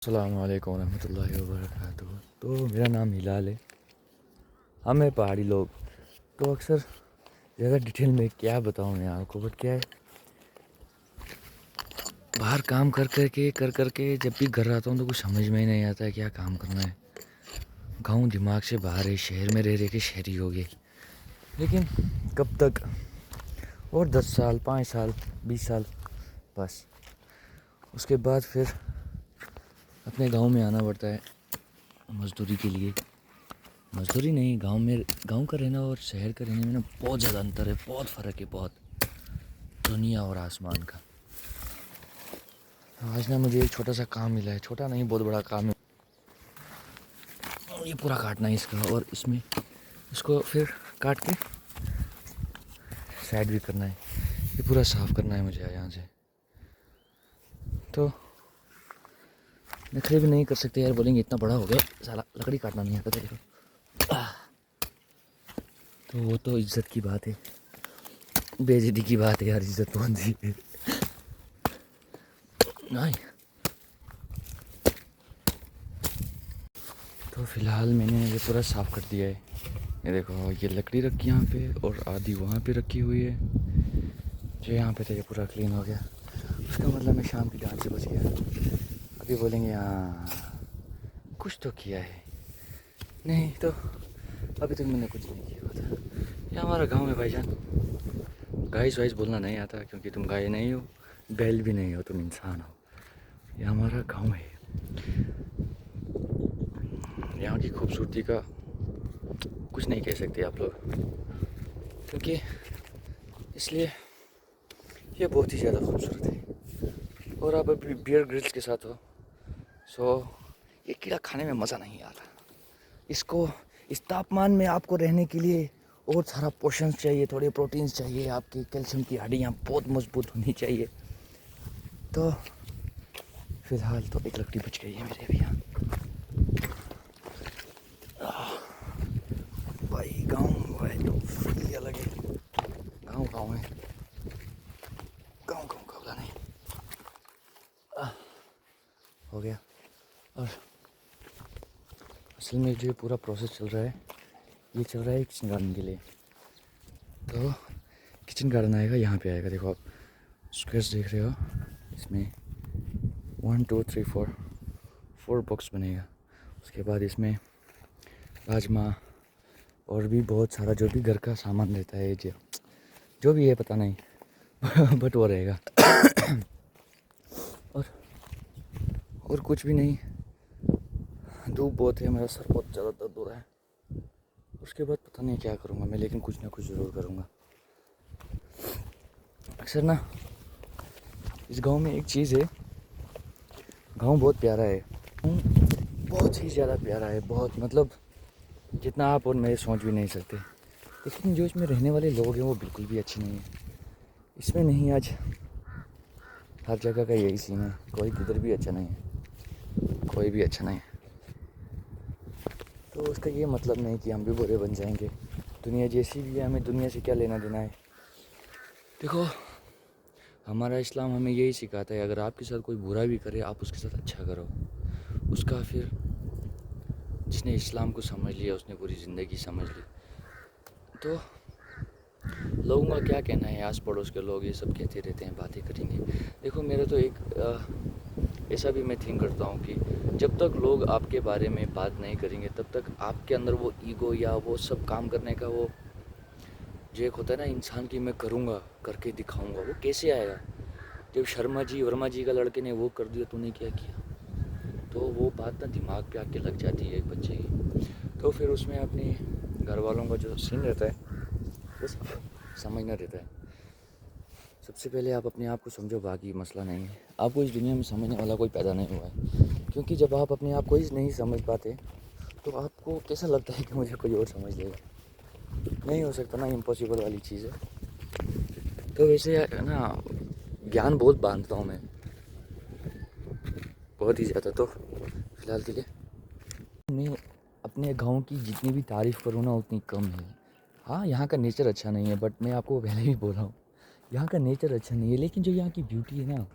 अस्सलामु अलैकुम रहमतुल्लाहि व बरकातुहू। तो मेरा नाम हिलाल है। हम हैं पहाड़ी लोग। तो अक्सर ज़्यादा डिटेल में क्या बताऊँ मैं आपको, बट क्या है, बाहर काम कर के जब भी घर आता हूँ तो कुछ समझ में ही नहीं आता है क्या काम करना है। गाँव दिमाग से बाहर है, शहर में रह के शहरी हो गए। लेकिन कब तक? और 10 साल, 5 साल, 20 साल, बस उसके बाद फिर अपने गांव में आना पड़ता है मज़दूरी के लिए। मज़दूरी नहीं, गांव का रहना और शहर का रहने में ना बहुत ज़्यादा अंतर है, बहुत फ़र्क है, बहुत दुनिया और आसमान का। आज ना मुझे एक छोटा सा काम मिला है, छोटा नहीं बहुत बड़ा काम है। ये पूरा काटना है इसका, और इसमें इसको फिर काट के साइड भी करना है। ये पूरा साफ़ करना है मुझे यहाँ से। तो नखरे भी नहीं कर सकते यार, बोलेंगे इतना बड़ा हो गया साला लकड़ी काटना नहीं आता तेरे को। तो वो तो इज्जत की बात है, बेइज्जती की बात है यार, इज्जत कौन सी है। नहीं, तो फ़िलहाल मैंने ये पूरा साफ़ कर दिया है। ये देखो, ये लकड़ी रखी यहाँ पे और आधी वहाँ पे रखी हुई है। जो यहाँ पे था ये पूरा क्लीन हो गया। उसका मतलब मैं शाम की डांट से बच गया। अभी बोलेंगे हाँ कुछ तो किया है, नहीं तो अभी तक मैंने कुछ नहीं किया था। ये हमारा गांव है भाईजान। गाइस वाइस बोलना नहीं आता क्योंकि तुम गाय नहीं हो, बैल भी नहीं हो, तुम इंसान हो। ये हमारा गांव है। यहाँ की खूबसूरती का कुछ नहीं कह सकते आप लोग, क्योंकि इसलिए ये बहुत ही ज़्यादा खूबसूरत है। और आप अभी बियर ग्रिल्स के साथ हो, सो ये कीड़ा खाने में मज़ा नहीं आता। इसको इस तापमान में आपको रहने के लिए और सारा पोषण चाहिए, थोड़े प्रोटीन्स चाहिए, आपकी कैल्शियम की हड्डियाँ बहुत मजबूत होनी चाहिए। तो फ़िलहाल तो एक लकड़ी बच गई है मेरे भैया। भाई गाँव भाई तो फुली अलग है। गाँव गाँव है, गाँव गाँव का होगा नहीं। हो गया। और असल में जो ये पूरा प्रोसेस चल रहा है, ये चल रहा है किचन गार्डन के लिए। तो किचन गार्डन आएगा, यहाँ पे आएगा। देखो आप स्क्वेयर्स देख रहे हो, इसमें 1 2 3 4 बॉक्स बनेगा। उसके बाद इसमें राजमा और भी बहुत सारा जो भी घर का सामान रहता है, जो भी है पता नहीं बट वो रहेगा। और और कुछ भी नहीं। धूप बहुत है, मेरा सर बहुत ज़्यादा दर्द हो रहा है। उसके बाद पता नहीं क्या करूँगा मैं, लेकिन कुछ ना कुछ ज़रूर करूँगा। अक्सर ना इस गांव में एक चीज़ है, गांव बहुत प्यारा है। गाँव बहुत ही ज़्यादा प्यारा है, बहुत मतलब जितना आप और मैं सोच भी नहीं सकते। लेकिन जो इसमें रहने वाले लोग हैं वो बिल्कुल भी अच्छे नहीं हैं। इसमें नहीं, आज हर जगह का यही सीन है, कोई किधर भी अच्छा नहीं है, कोई भी अच्छा नहीं है। तो उसका ये मतलब नहीं कि हम भी बुरे बन जाएंगे। दुनिया जैसी भी है, हमें दुनिया से क्या लेना देना है। देखो, हमारा इस्लाम हमें यही सिखाता है, अगर आपके साथ कोई बुरा भी करे आप उसके साथ अच्छा करो। उसका फिर जिसने इस्लाम को समझ लिया उसने पूरी ज़िंदगी समझ ली। तो लोगों का क्या कहना है, आस पड़ोस के लोग ये सब कहते रहते हैं, बातें करेंगे। देखो, मेरा तो एक ऐसा भी मैं थिंक करता हूँ कि जब तक लोग आपके बारे में बात नहीं करेंगे तब तक आपके अंदर वो ईगो या वो सब काम करने का वो जो एक होता है ना इंसान की मैं करूँगा, करके दिखाऊँगा, वो कैसे आएगा? जब शर्मा जी वर्मा जी का लड़के ने वो कर दिया, तूने क्या किया? तो वो बात ना दिमाग पे आके लग जाती है एक बच्चे की। तो फिर उसमें अपने घर वालों का जो सीन रहता है वो समझना रहता है। सबसे पहले आप अपने आप को समझो, बाकी मसला नहीं है। आपको इस दुनिया में समझने वाला कोई पैदा नहीं हुआ है, क्योंकि जब आप अपने आप को ही नहीं समझ पाते तो आपको कैसा लगता है कि मुझे कोई और समझ लेगा? नहीं हो सकता ना, इम्पॉसिबल वाली चीज़ है। तो वैसे ना ज्ञान बहुत बांधता हूँ मैं, बहुत ही ज़्यादा। तो फिलहाल के लिए मैं अपने गांव की जितनी भी तारीफ़ करूँ ना उतनी कम है। हाँ, यहाँ का नेचर अच्छा नहीं है, बट मैं आपको पहले ही बोल रहा हूँ, यहाँ का नेचर अच्छा नहीं है, लेकिन जो यहाँ की ब्यूटी है ना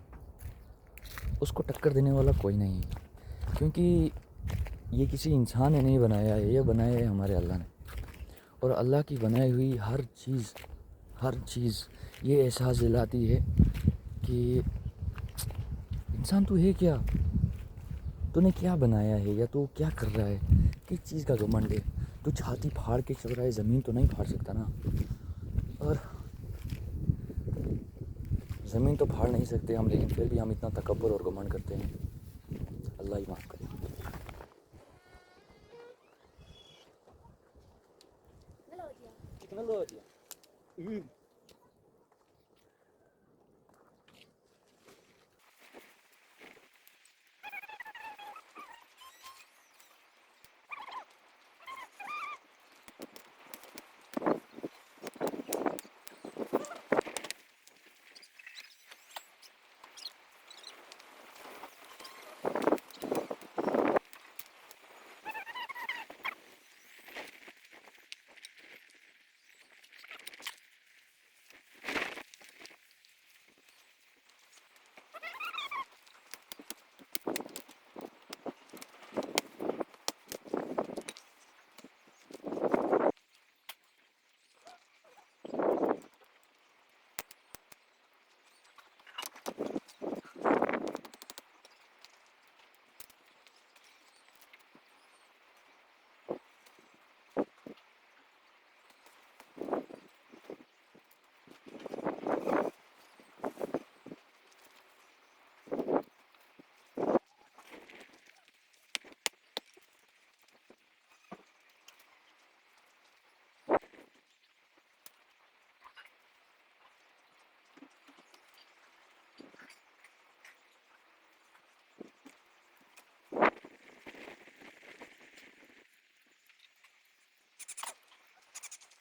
उसको टक्कर देने वाला कोई नहीं है। क्योंकि ये किसी इंसान ने नहीं बनाया है, ये बनाया है हमारे अल्लाह ने। और अल्लाह की बनाई हुई हर चीज़ ये एहसास दिलाती है कि इंसान तू है क्या, तूने क्या बनाया है या तू क्या कर रहा है, किस चीज़ का घमंड है। तू छाती फाड़ के चल रहा है, ज़मीन तो नहीं फाड़ सकता ना। और ज़मीन तो फाड़ नहीं सकते हम, लेकिन फिर भी हम इतना तकब्बुर और घमंड करते हैं। अल्लाह ही माफ़ करे।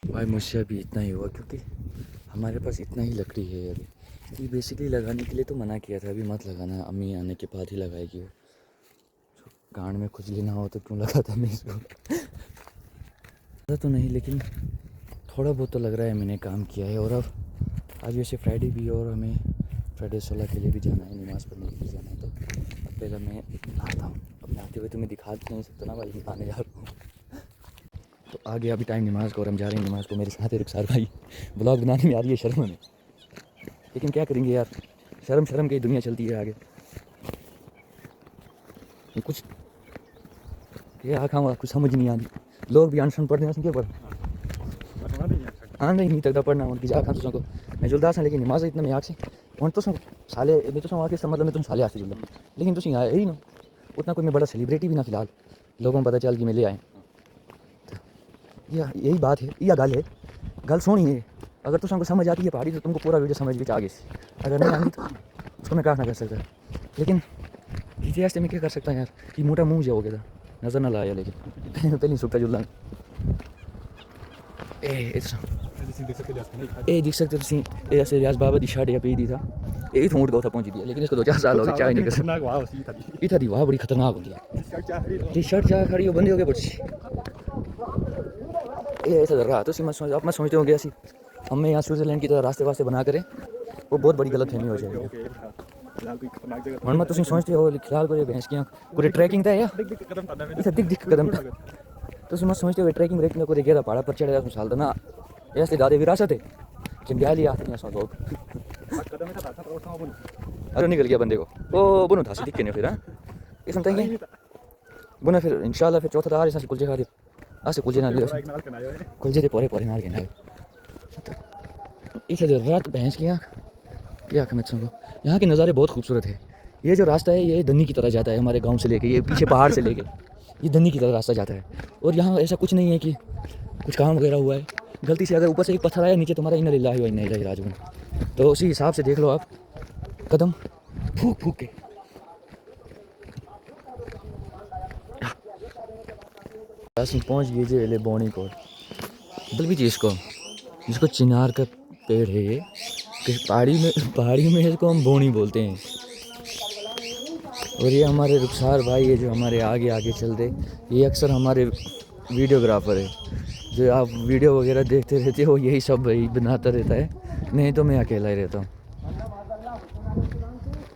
भाई मुझसे अभी इतना ही हुआ, क्योंकि हमारे पास इतना ही लकड़ी है अभी। ये बेसिकली लगाने के लिए तो मना किया था, अभी मत लगाना, अम्मी आने के बाद ही लगाएगी वो। कान में खुजली ना हो तो क्यों लगाता मैं इसको। ज़्यादा तो नहीं, लेकिन थोड़ा बहुत तो लग रहा है मैंने काम किया है। और अब आज वैसे फ्राइडे भी है और हमें फ्राइडे 16 के लिए भी जाना है, नमाज़ पढ़ने के लिए जाना है। तो अब पहले मैं नहाता हूँ। अब नहाते हुए तो मैं दिखा नहीं सकता ना भाई, नहाने जा रहा हूँ। तो आगे अभी टाइम नमाज़ का और हम जा रहे हैं नमाज़ को। मेरे साथ है रुखसार भाई। ब्लॉग बनाने में आ रही है शर्म हमें, लेकिन क्या करेंगे यार, शर्म की दुनिया चलती है आगे। कुछ ये आँखा कुछ समझ नहीं आती। लोग भी अनशन पढ़ते हैं पर आन नहीं तक पढ़ना उनकी जा खां को मैं जुलदा सा, लेकिन नमाज इतना मैं आख से हूँ तो साले मैं तो आके इसका मतलब मैं तुम साले आके जुलदा, लेकिन तुम आए ही ना उतना कोई मैं बड़ा सेलिब्रिटी भी ना फिलहाल लोगों को पता चल कि मैं ले आए। यही बात है, यह गल है, गल सोनी है। अगर तुमको समझ आती है पहाड़ी तो तुमको पूरा वीडियो समझ के आगे से, अगर नहीं आती तो उसको मैं क्या ना कर सकता। लेकिन इतिहास से मैं क्या कर सकता यार, ये मोटा मुँह जो हो गया था नज़र ना लाया, लेकिन पहले सुखता जुलदा ए देख सकते तुम ये ऐसे रियाज बाबा की शर्ट या पी दी था ये थोड़ा गौथा पहुंची दी है, लेकिन इसको 2-4 साल हो गए चाय नहीं कर इधर दी वाह बड़ी खतरनाक होती है। टी शर्ट चाह खड़ी हो बंदे हो गए बच्ची ये ऐसा लग रहा तो आप मैं सोचते हो गया सी हमें यहाँ स्विट्जरलैंड की तरह रास्ते वास्ते बना करें, वो बहुत बड़ी गलत फहमी हो जाएगी। मन में तुम सोचते हो फिलहाल को भैंस की पूरी ट्रैकिंग था या दिख कदम था तो मत सोचते हो ट्रैकिंग ब्रेकिंग को गया पहाड़ा पर चढ़ेगा साल था ना ऐसे दादे विरासत है जंगली आते हैं लोग। अरे निकल गया बंदे को वो बुनो था दिखे नहीं फिर हाँ ये सुनता ही बुना फिर इंशाल्लाह फिर चौथा दार ऐसा कुलचे खा दे ऐसे कुलचे ना ले कुलचे दे पोरे नाल के ना इसे जो रात भैंस की क्या मैं को यहाँ के नज़ारे बहुत खूबसूरत है। ये जो रास्ता है ये दन्नी की तरह जाता है हमारे गांव से लेके, ये पीछे पहाड़ से लेके ये दन्नी की तरह रास्ता जाता है। और यहाँ ऐसा कुछ नहीं है कि कुछ काम वगैरह हुआ है, गलती से अगर ऊपर से एक पत्थर आया नीचे तुम्हारा इन्ना लिल्लाहि व इन्ना इलैहि राजिऊन, तो उसी हिसाब से देख लो आप कदम फूक फूक के। पहुँच गए जे बोनी को बल्कि जिसको चिनार का पेड़ है ये पहाड़ी में इसको हम बोनी बोलते हैं। और ये हमारे रुखसार भाई है जो हमारे आगे आगे चलते, ये अक्सर हमारे वीडियोग्राफर है जो आप वीडियो वगैरह देखते रहते हो, यही सब भाई बनाता रहता है, नहीं तो मैं अकेला ही रहता हूँ।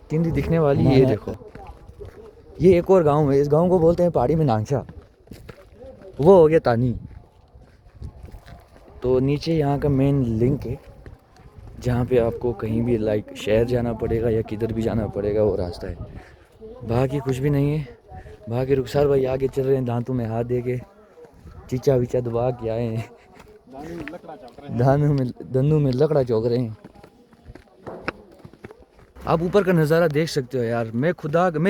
तिंदी दिखने वाली ये देखो ये एक और गांव है, इस गांव को बोलते हैं पहाड़ी में नांगशा, वो हो गया तानी। तो नीचे यहाँ का मेन लिंक है जहाँ पे आपको कहीं भी लाइक शहर जाना पड़ेगा या किधर भी जाना पड़ेगा वो रास्ता है, बाकी कुछ भी नहीं है। बाकी रुखसार भाई आगे चल रहे हैं दांतों में हाथ दे के, चीचा विचा दबा के आए हैं, दंदू में लकड़ा चौक रहे हैं। आप ऊपर का नज़ारा देख सकते हो यार, मैं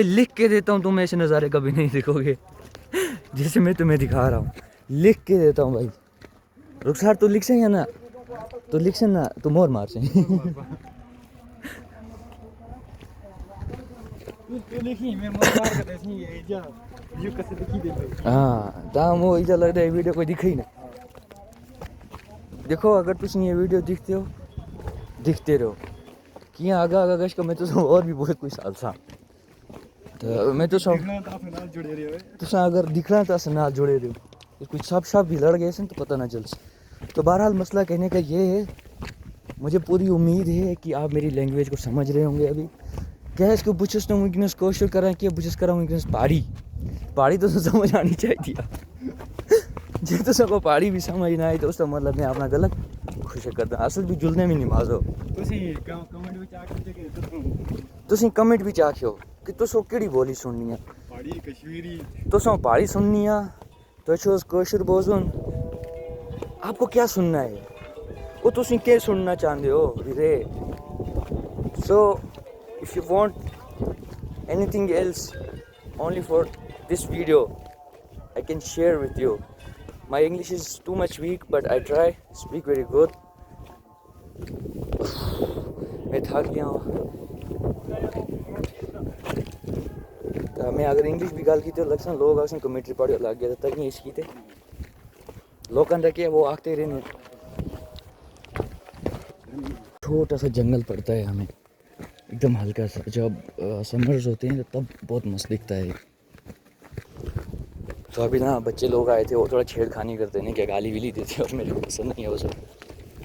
लिख के देता हूँ, तुम ऐसे नज़ारे कभी नहीं देखोगे जैसे मैं तुम्हें दिखा रहा हूँ, लिख के देता हूँ भाई। रुखसार तो लिख से या ना, तो लिख से ना तो मोर मार से हाँ दाम वो इधर लग रहा है वीडियो कोई दिखे ही ना। देखो अगर तुम ये वीडियो दिखते रहो कि आगा आगा गश का मैं तो और भी बहुत कोई साल सा तो मैं तो अगर दिखना था नाल जुड़े रहो कुछ सब भी लड़ गए तो पता ना चल। तो बहरहाल मसला कहने का ये है, मुझे पूरी उम्मीद है कि आप मेरी लैंग्वेज को समझ रहे होंगे। अभी क्या इसको बुचस तो विकनेस कोशिश कर रहे हैं कि बुचस कर रहा हूँ विकनेस पहाड़ी तो समझ आनी चाहिए जे तो सबको पहाड़ी भी समझ ना आई तो उसका मतलब मैं अपना गलत खुश करता असल भी जुलने में नमाज हो। तुसी कमेंट भी आखियो कि तुसो केड़ी बोली सुननी है, पहाड़ी कश्मीरी तुसो पहाड़ी सुननी है तो छोस कोशिश बोजुन आपको क्या सुनना है वो तुसी क्या सुनना चाहते हो वीरे। So if you want anything else only for this video I can share with you. My English is too much weak but I try speak very good. मैं थक गया हूँ। तो मैं अगर इंग्लिश भी गल की तो लक्षण लोग अक्सर कमेंट्री पढ़ लग गया था कि इसकी थे लोग अंदर के वो आखते रहने। छोटा सा जंगल पड़ता है हमें एकदम हल्का सा, जब समर्स होते हैं तब बहुत मस्त दिखता है। तो अभी ना बच्चे लोग आए थे वो थोड़ा छेड़खानी करते हैं क्या गाली विली देते और मेरे को पसंद नहीं है वो सब,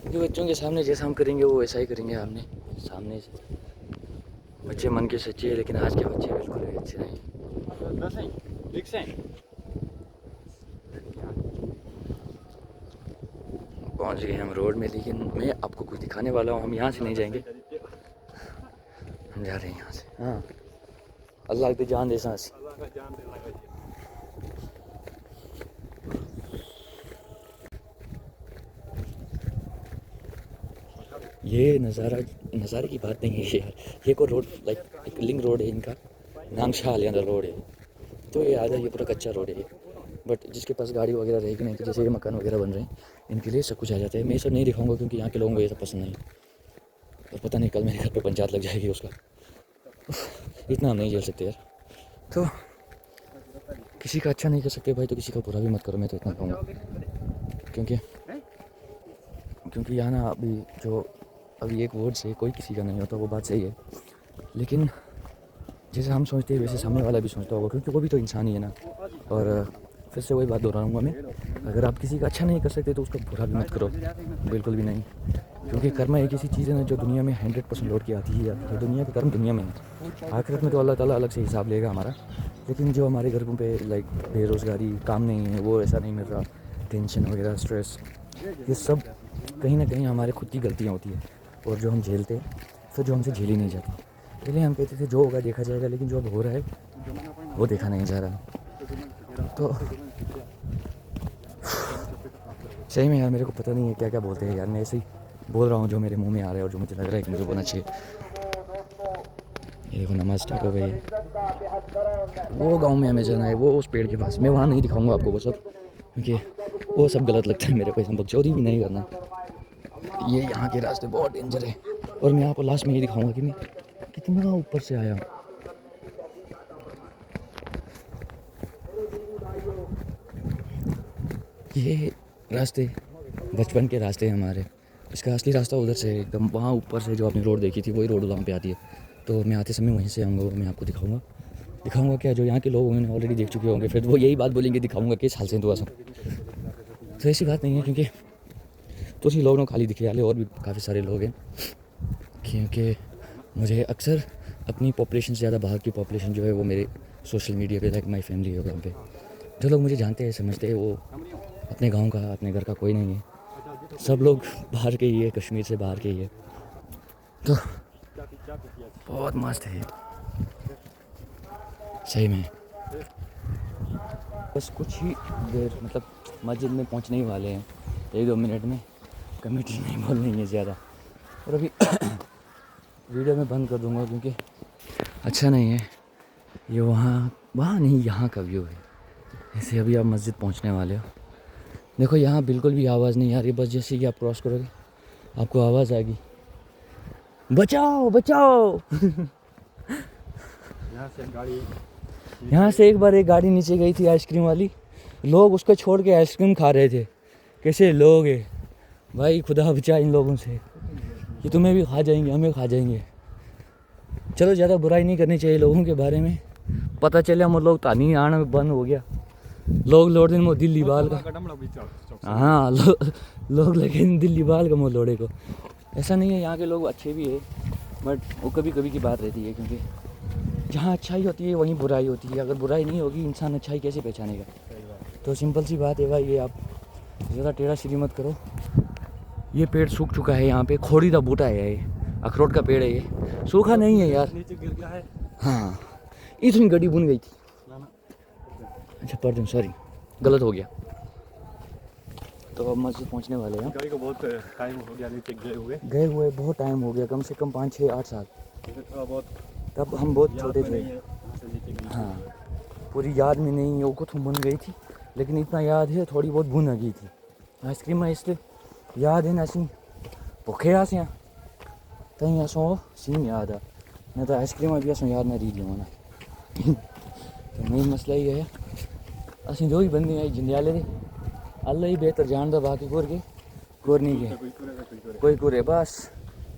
क्योंकि बच्चों के सामने जैसा हम करेंगे वो वैसा ही करेंगे। हमने सामने से बच्चे मन के सच्चे हैं लेकिन आज के बच्चे बिल्कुल भी अच्छे नहीं। पहुंच गए हम रोड में, लेकिन मैं आपको कुछ दिखाने वाला हूँ। हम यहाँ से नहीं जाएंगे, हम जा रहे हैं यहाँ से। हाँ अल्लाह की जान दे सांस। ये नज़ारे की बात नहीं है यार, ये को रोड लाइक एक लिंक रोड है इनका, नांगशा हलियाना रोड है। तो ये आधा ये पूरा कच्चा रोड है, बट जिसके पास गाड़ी वगैरह रहेगी नहीं तो जैसे ये मकान वगैरह बन रहे हैं इनके लिए सब कुछ आ जाता है। मैं ये सब नहीं दिखाऊंगा क्योंकि यहाँ के लोगों को ये सब पसंद नहीं, और पता नहीं कल मेरे घर पे पंचायत लग जाएगी उसका इतना हम नहीं झेल सकते यार। तो किसी का अच्छा नहीं कर सकते भाई, तो किसी का बुरा भी मत करो, मैं तो इतना कहूँगा। क्योंकि यहाँ ना अभी एक वर्ड से कोई किसी का नहीं होता, वो बात सही है, लेकिन जैसे हम सोचते हैं वैसे सामने वाला भी सोचता होगा, क्योंकि वो भी तो इंसान ही है ना। और फिर से वही बात दोहराऊंगा मैं, अगर आप किसी का अच्छा नहीं कर सकते तो उसका बुरा भी मत करो, बिल्कुल भी नहीं। क्योंकि कर्म एक ऐसी चीज़ है ना जो दुनिया में 100% लौट के आती है। ये दुनिया के कर्म दुनिया में है, आखिरत में तो अल्लाह ताला अलग से हिसाब लेगा हमारा। लेकिन जो हमारे घरों पे लाइक बेरोज़गारी, काम नहीं है, वो ऐसा नहीं मिल रहा, टेंशन वगैरह, स्ट्रेस, ये सब कहीं ना कहीं हमारे खुद की गलतियाँ होती है, और जो हम झेलते हैं फिर जो हमसे झेली नहीं जाती। पहले हम कहते थे जो होगा देखा जाएगा, लेकिन जो अब हो रहा है वो देखा नहीं जा रहा। तो सही में यार मेरे को पता नहीं है क्या क्या बोलते हैं यार, मैं ऐसे ही बोल रहा हूँ जो मेरे मुंह में आ रहा है और जो मुझे लग रहा है कि मुझे बोलना चाहिए। ये देखो नमाज स्टार्ट हो गई है। वो गांव में हमें जाना है, वो उस पेड़ के पास, मैं वहाँ नहीं दिखाऊंगा आपको वो सब, क्योंकि वो सब गलत लगता है मेरे को, इसमें बकचोदी भी नहीं करना। ये यहाँ के रास्ते बहुत डेंजर है, और मैं आपको लास्ट में ये दिखाऊंगा कि मैं कितना ऊपर से आया। ये रास्ते बचपन के रास्ते हैं हमारे, इसका असली रास्ता उधर से एकदम वहाँ ऊपर से जो आपने रोड देखी थी वही रोड वहाँ पे आती है। तो मैं आते समय वहीं से आऊँगा और मैं आपको दिखाऊंगा क्या जो यहाँ के लोग होंगे ऑलरेडी देख चुके होंगे, फिर वो यही बात बोलेंगे दिखाऊंगा किस हाल से तो ऐसा। तो ऐसी बात नहीं है, क्योंकि तो उसी लोग खाली दिखे वाले और भी काफ़ी सारे लोग हैं, क्योंकि मुझे अक्सर अपनी पॉपुलेशन से ज़्यादा बाहर की पॉपुलेशन जो है वो मेरे सोशल मीडिया पे, लाइक माई फैमिली होगा पे। जो लोग मुझे जानते हैं समझते हैं वो अपने गांव का अपने घर का कोई नहीं है, सब लोग बाहर के ही है, कश्मीर से बाहर के ही है। तो बहुत मस्त है सही में। बस कुछ ही देर मतलब मस्जिद में पहुंचने ही वाले हैं, 1-2 मिनट में। कमेटी नहीं बोलनी है ज़्यादा, और अभी वीडियो में बंद कर दूंगा क्योंकि अच्छा नहीं है ये। वहाँ नहीं, यहाँ का व्यू है। ऐसे अभी आप मस्जिद पहुँचने वाले हो, देखो यहाँ बिल्कुल भी आवाज़ नहीं आ रही, बस जैसे कि आप क्रॉस करोगे आपको आवाज़ आएगी, बचाओ बचाओ। यहाँ से एक बार एक गाड़ी नीचे गई थी आइसक्रीम वाली, लोग उसको छोड़ के आइसक्रीम खा रहे थे। कैसे लोग हैं भाई, खुदा बचा इन लोगों से, कि तुम्हें भी खा जाएंगे, हमें खा जाएंगे। चलो ज़्यादा बुराई नहीं करनी चाहिए लोगों के बारे में। पता चले हम लोग तानी आना बंद हो गया, लोग लौट दिन मो दिल्ली बाल का। हाँ लोग लगे दिल्ली बाल का मो लोड़े को। ऐसा नहीं है, यहाँ के लोग अच्छे भी है, बट वो कभी कभी की बात रहती है, क्योंकि जहाँ अच्छाई होती है वहीं बुराई होती है। अगर बुराई नहीं होगी इंसान अच्छाई कैसे पहचानेगा। तो सिंपल सी बात है भाई, ये आप ज़्यादा टेढ़ा सीढ़ी मत करो। ये पेड़ सूख चुका है, यहाँ पे खोड़ी का बूटा है, ये अखरोट का पेड़ है, ये सूखा नहीं है यार, नीचे गिर गया है। हाँ इतनी गड्डी बुन गई थी। अच्छा पर दिन सॉरी, गलत हो गया। तो अब मस्जिद पहुँचने वाले हैं। गाड़ी को बहुत टाइम हो गया नीचे गए हुए बहुत टाइम हो गया, कम से कम 5-6-8 साल। बहुत तब हम बहुत छोटे थे। हाँ पूरी याद में नहीं है, वो कुछ बन गई थी, लेकिन इतना याद है थोड़ी बहुत बुन गई थी। आइसक्रीम में इसलिए याद है ना, सी भूखे आस यहाँ तई असो सीन याद है, नहीं तो आइसक्रीम भी असो याद ना रही होना। तो मेन मसला ये है, असं जो ही बंदे आई जंडियाले दे, अल्लाह ही बेहतर जानदा, बाकी कोर नहीं के कोई कुरे। बस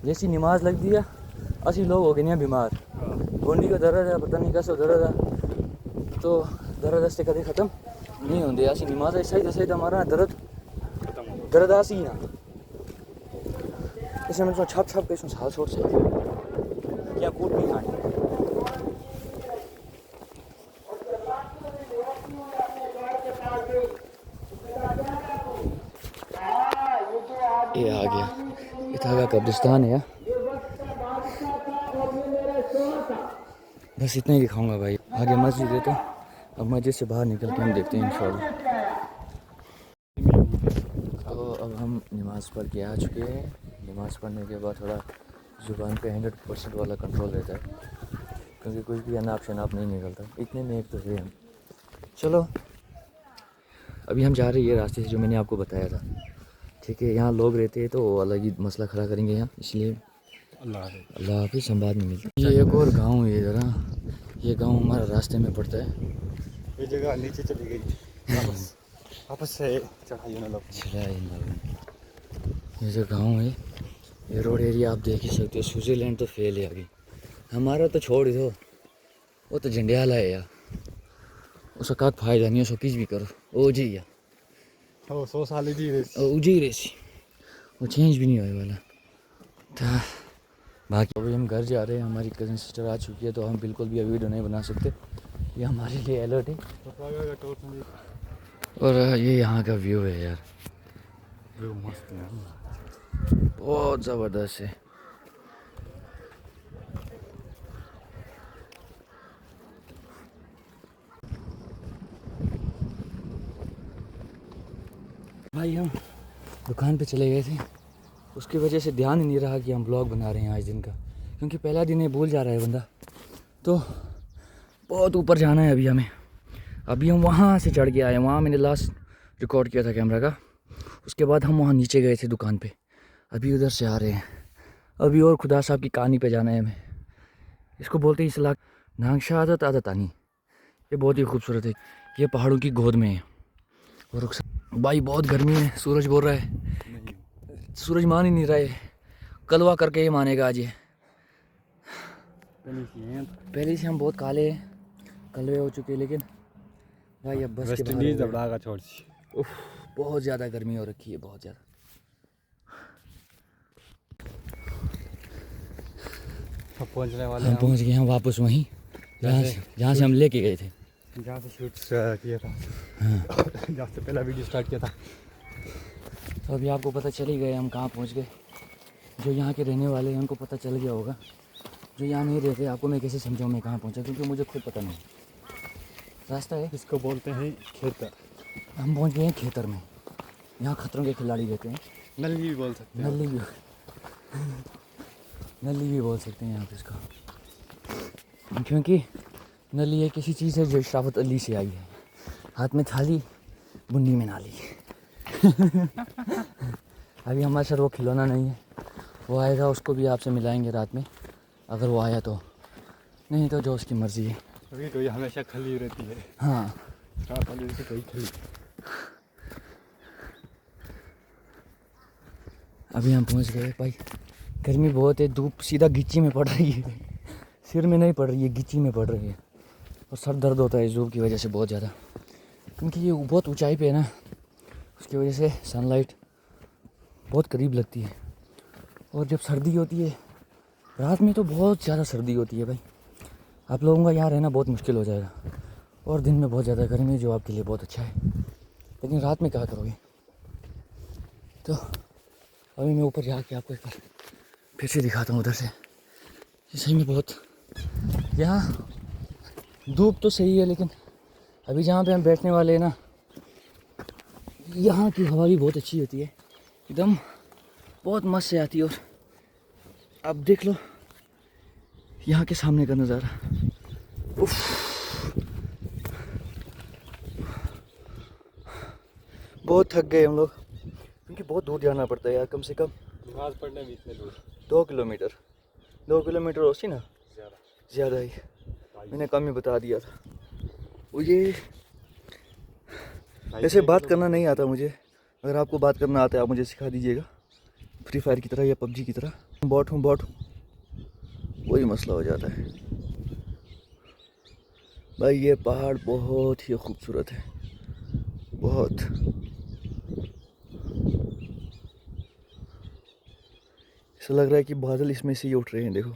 जैसी नमाज लग दिया असी लोग हो गए बीमार, गोंडी का दर्द है, पता नहीं कैसा दर्द है, तो दर्द अस्ते कदे ख़त्म नहीं होंगे। असी नमाज ऐसा ही हमारा दर्द आसी ना, इसे मैं छप छप के साल छोड़ से क्या कूट नहीं खानी। ये आ गया, इतना कब्रिस्तान है। बस इतना ही दिखाऊंगा भाई, आगे मस्जिद है। तो अब मस्जिद से बाहर निकल के हम देखते हैं इंशाल्लाह। तो अब हम नमाज़ पढ़ के आ चुके हैं। नमाज़ पढ़ने के बाद थोड़ा ज़ुबान पे 100% वाला कंट्रोल रहता है, क्योंकि कुछ भी अनाप शनाप नहीं निकलता। इतने में एक तो है हम। चलो अभी हम जा रहे हैं ये रास्ते से जो मैंने आपको बताया था, ठीक है। यहाँ लोग रहते हैं तो अलग ही मसला खड़ा करेंगे यहाँ, इसलिए अल्लाह हाफिज़, हम बाद में मिलते हैं। ये एक और गांव है ज़रा, ये गांव हमारा रास्ते में पड़ता है। ये जगह नीचे चली गई वापस से चढ़ाई ना लोग। ये जो गांव है, ये रोड एरिया आप देख ही सकते हो। स्विट्ज़रलैंड तो फेल है, आगे हमारा तो छोड़ दो, वो तो जंडियाला है यार, उसका का फायदा नहीं है, उसको किस भी करो वो जी या 100 साल जी रेसी वो चेंज भी नहीं होने वाला था। बाकी अभी हम घर जा रहे हैं, हमारी कज़न सिस्टर आ चुकी है, तो हम बिल्कुल भी वीडियो नहीं बना सकते, ये हमारे लिए अलर्ट है। और ये यहाँ का व्यू है यार, व्यू मस्त है, बहुत ज़बरदस्त है। भाई हम दुकान पे चले गए थे, उसकी वजह से ध्यान ही नहीं रहा कि हम ब्लॉग बना रहे हैं आज दिन का, क्योंकि पहला दिन है, भूल जा रहा है बंदा। तो बहुत ऊपर जाना है अभी हमें। अभी हम वहाँ से चढ़ के आए, वहाँ मैंने लास्ट रिकॉर्ड किया था कैमरा का। उसके बाद हम वहाँ नीचे गए थे दुकान पे, अभी उधर से आ रहे हैं। अभी और खुदा साहब की कहानी पे जाना है हमें। इसको बोलते हैं इसला नागशा आदत आदतानी। ये बहुत ही खूबसूरत है, ये पहाड़ों की गोद में है। और भाई बहुत गर्मी है, सूरज बोल रहा है, सूरज मान ही नहीं रहा है, कलवा करके ये मानेगा आज। ये पहले से हम बहुत काले कलवे हो चुके हैं, लेकिन भाई अब बस के बाहर हो गए। उफ बहुत ज़्यादा गर्मी हो रखी है, बहुत ज़्यादा। पहुंचने वाले हम पहुंच गए हैं वापस वहीं जहाँ से हम लेके गए थे। जहाँ से शूट किया था, हाँ। जहाँ से पहला वीडियो स्टार्ट किया था। तो अभी आपको पता चल ही गया हम कहाँ पहुँच गए। जो यहाँ के रहने वाले हैं उनको पता चल गया होगा, जो यहाँ नहीं रहते आपको मैं कैसे समझाऊँ मैं कहाँ पहुँचा, क्योंकि मुझे खुद पता नहीं रास्ता है। इसको बोलते हैं खेतर। हम पहुँच गए हैं खेतर में, यहाँ खतरों के खिलाड़ी रहते हैं। नली भी बोल सकते हैं। नली भी बोल सकते हैं यहाँ पे इसको, क्योंकि नली एक ऐसी चीज़ है जो इशराफत अली से आई है। हाथ में थाली, मुन्नी में नाली। अभी हमारे साथ वो खिलौना नहीं है, वो आएगा उसको भी आपसे मिलाएंगे रात में, अगर वो आया तो, नहीं तो जो उसकी मर्ज़ी है। अभी तो ये हमेशा खली रहती है। हाँ रात वाली से कोई खली। अभी हम पहुंच गए भाई। गर्मी बहुत है, धूप सीधा गिच्ची में पड़ रही है, सिर में नहीं पड़ रही है, गिच्ची में पड़ रही है। और सर दर्द होता है इस धूप की वजह से बहुत ज़्यादा, क्योंकि ये बहुत ऊंचाई पे है ना, उसकी वजह से सनलाइट बहुत करीब लगती है। और जब सर्दी होती है रात में तो बहुत ज़्यादा सर्दी होती है भाई, आप लोगों का यहाँ रहना बहुत मुश्किल हो जाएगा। और दिन में बहुत ज़्यादा गर्मी है, जो आपके लिए बहुत अच्छा है, लेकिन रात में क्या करोगे। तो अभी मैं ऊपर जाके आपको एक बार फिर से दिखाता हूँ उधर से। ये सही में बहुत, यहाँ धूप तो सही है, लेकिन अभी जहाँ पे हम बैठने वाले हैं ना, यहाँ की हवा भी बहुत अच्छी होती है, एकदम बहुत मस्त से आती है। और आप देख लो यहाँ के सामने का नज़ारा, उफ, बहुत थक गए हम लोग, क्योंकि बहुत दूर जाना पड़ता है यार, कम से कम नमाज पढ़ने भी इतने दूर 2 किलोमीटर। 2 किलोमीटर होती ना, ज़्यादा ही, मैंने कम ही बता दिया था। वो ये ऐसे बात करना नहीं आता मुझे, अगर आपको बात करना आता है आप मुझे सिखा दीजिएगा, फ्री फायर की तरह या पबजी की तरह। बॉट हूँ वही मसला हो जाता है भाई। ये पहाड़ बहुत ही खूबसूरत है, बहुत। ऐसा लग रहा है कि बादल इसमें से ही उठ रहे हैं, देखो।